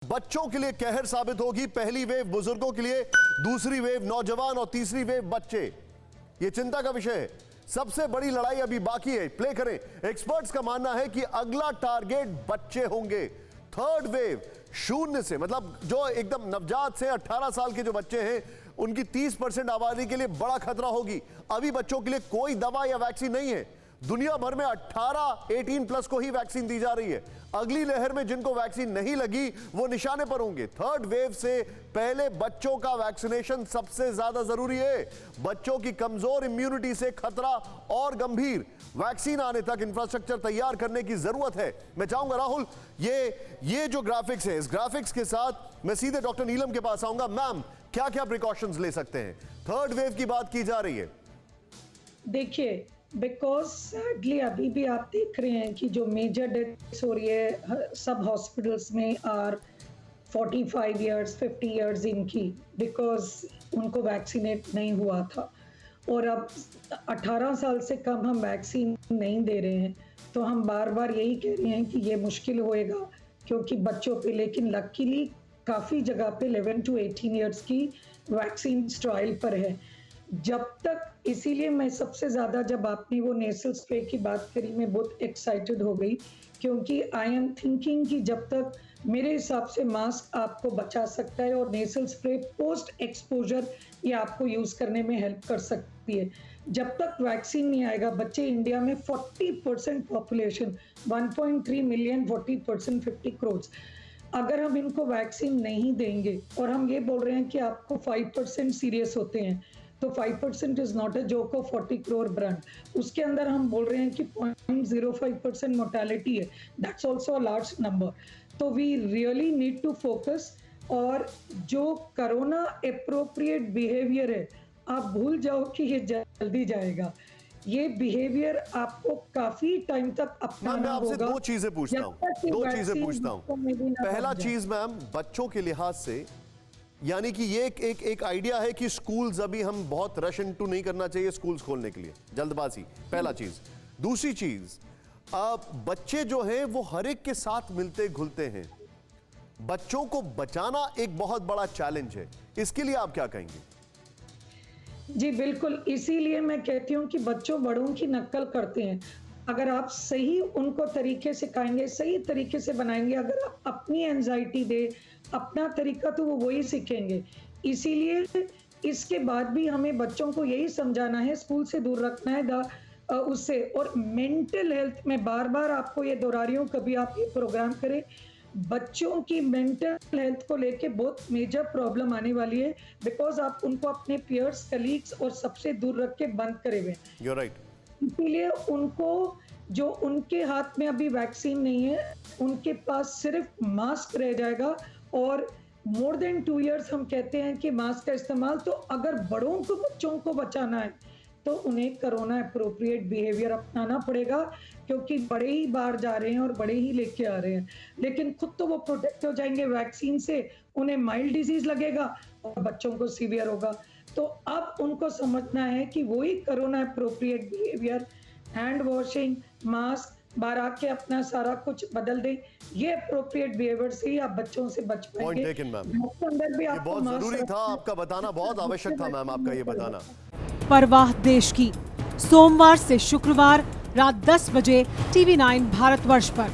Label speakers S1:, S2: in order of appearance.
S1: बच्चों के लिए कहर साबित होगी पहली वेव, बुजुर्गों के लिए दूसरी वेव, नौजवान और तीसरी वेव बच्चे। यह चिंता का विषय है। सबसे बड़ी लड़ाई अभी बाकी है। प्ले करें। एक्सपर्ट्स का मानना है कि अगला टारगेट बच्चे होंगे। थर्ड वेव शून्य से, मतलब जो एकदम नवजात से 18 साल के जो बच्चे हैं उनकी 30% आबादी के लिए बड़ा खतरा होगी। अभी बच्चों के लिए कोई दवा या वैक्सीन नहीं है। दुनिया भर में 18 प्लस को ही वैक्सीन दी जा रही है। अगली लहर में जिनको वैक्सीन नहीं लगी वो निशाने पर होंगे। थर्ड वेव से पहले बच्चों का वैक्सीनेशन सबसे ज्यादा जरूरी है। बच्चों की कमजोर इम्यूनिटी से खतरा और गंभीर। वैक्सीन आने तक इंफ्रास्ट्रक्चर तैयार करने की जरूरत है। मैं चाहूंगा राहुल, ये जो ग्राफिक्स है, इस ग्राफिक्स के साथ मैं सीधे डॉक्टर नीलम के पास आऊंगा। मैम, क्या क्या प्रिकॉशंस ले सकते हैं? थर्ड वेव की बात की जा रही है।
S2: देखिए, बिकॉज सैडली अभी भी आप देख रहे हैं कि जो मेजर डेथ्स हो रही है सब हॉस्पिटल्स में आर 45 इयर्स 50 इयर्स इनकी, बिकॉज उनको वैक्सीनेट नहीं हुआ था। और अब 18 साल से कम हम वैक्सीन नहीं दे रहे हैं, तो हम बार बार यही कह रहे हैं कि ये मुश्किल होएगा क्योंकि बच्चों पे, लेकिन लकीली काफ़ी जगह पे 11 to 18 इयर्स की वैक्सीन ट्रायल पर है। जब तक, इसीलिए मैं सबसे ज़्यादा, जब आपने वो नेसल स्प्रे की बात करी, मैं बहुत एक्साइटेड हो गई क्योंकि आई एम थिंकिंग कि जब तक, मेरे हिसाब से मास्क आपको बचा सकता है और नेसल स्प्रे पोस्ट एक्सपोजर ये आपको यूज़ करने में हेल्प कर सकती है। जब तक वैक्सीन नहीं आएगा, बच्चे इंडिया में 40% पॉपुलेशन 1.3 मिलियन, 40% 50 करोड़, अगर हम इनको वैक्सीन नहीं देंगे और हम ये बोल रहे हैं कि आपको 5% सीरियस होते हैं, तो 5% is not a joke of 40 crore brand. उसके अंदर हम बोल रहे हैं कि 0.05% मोर्टेलिटी है। That's also a large number. तो we really need to focus. और जो कोरोना अप्रोप्रिएट बिहेवियर है, आप भूल जाओ कि ये जल्दी जाएगा। ये बिहेवियर आपको काफी टाइम तक अपनाना होगा।
S1: दो चीजें पूछता हूँ। पहला चीज मैम, बच्चों के लिहाज से, यानी कि ये एक आइडिया है कि स्कूल्स अभी हम बहुत रश इनटू नहीं करना चाहिए स्कूल्स खोलने के लिए, जल्दबाजी। पहला चीज। दूसरी चीज, बच्चे जो हैं वो हर एक के साथ मिलते घुलते हैं। बच्चों को बचाना एक बहुत बड़ा चैलेंज है। इसके लिए आप क्या कहेंगे?
S2: जी बिल्कुल, इसीलिए मैं कहती हूँ कि बच्चों बड़ों की नकल करते हैं। अगर आप सही उनको तरीके से सिखाएंगे, सही तरीके से बनाएंगे, अगर आप अपनी एंजाइटी दे, अपना तरीका, तो वो वही सीखेंगे। इसीलिए इसके बाद भी हमें बच्चों को यही समझाना है, स्कूल से दूर रखना है उससे। और मेंटल हेल्थ में बार बार आपको ये दोहरा रही हूँ, कभी आप ये प्रोग्राम करें, बच्चों की मेंटल हेल्थ को लेके बहुत मेजर प्रॉब्लम आने वाली है, बिकॉज आप उनको अपने पीयर्स, कलीग्स और सबसे दूर रख के बंद करे हुए।
S1: You're right.
S2: इसीलिए उनको, जो उनके हाथ में अभी वैक्सीन नहीं है, उनके पास सिर्फ मास्क रह जाएगा। और मोर देन 2 इयर्स हम कहते हैं कि मास्क का इस्तेमाल। तो अगर बड़ों को, बच्चों को बचाना है तो उन्हें कोरोना अप्रोप्रिएट बिहेवियर अपनाना पड़ेगा, क्योंकि बड़े ही बाहर जा रहे हैं और बड़े ही लेके आ रहे हैं, लेकिन खुद तो वो प्रोटेक्ट हो जाएंगे वैक्सीन से। उन्हें माइल्ड डिजीज लगेगा और बच्चों को सीवियर होगा। तो अब उनको समझना है कि वही corona appropriate behaviour, hand washing, mask, बाहर आके अपना सारा कुछ बदल दें। ये अप्रोप्रिएट बिहेवियर से ही आप बच्चों से बच पाएंगे।
S1: अंदर भी ये बहुत जरूरी था, आपका बताना बहुत आवश्यक था मैम, आपका ये बताना।
S3: परवाह देश की, सोमवार से शुक्रवार रात 10 बजे TV9 भारतवर्ष पर।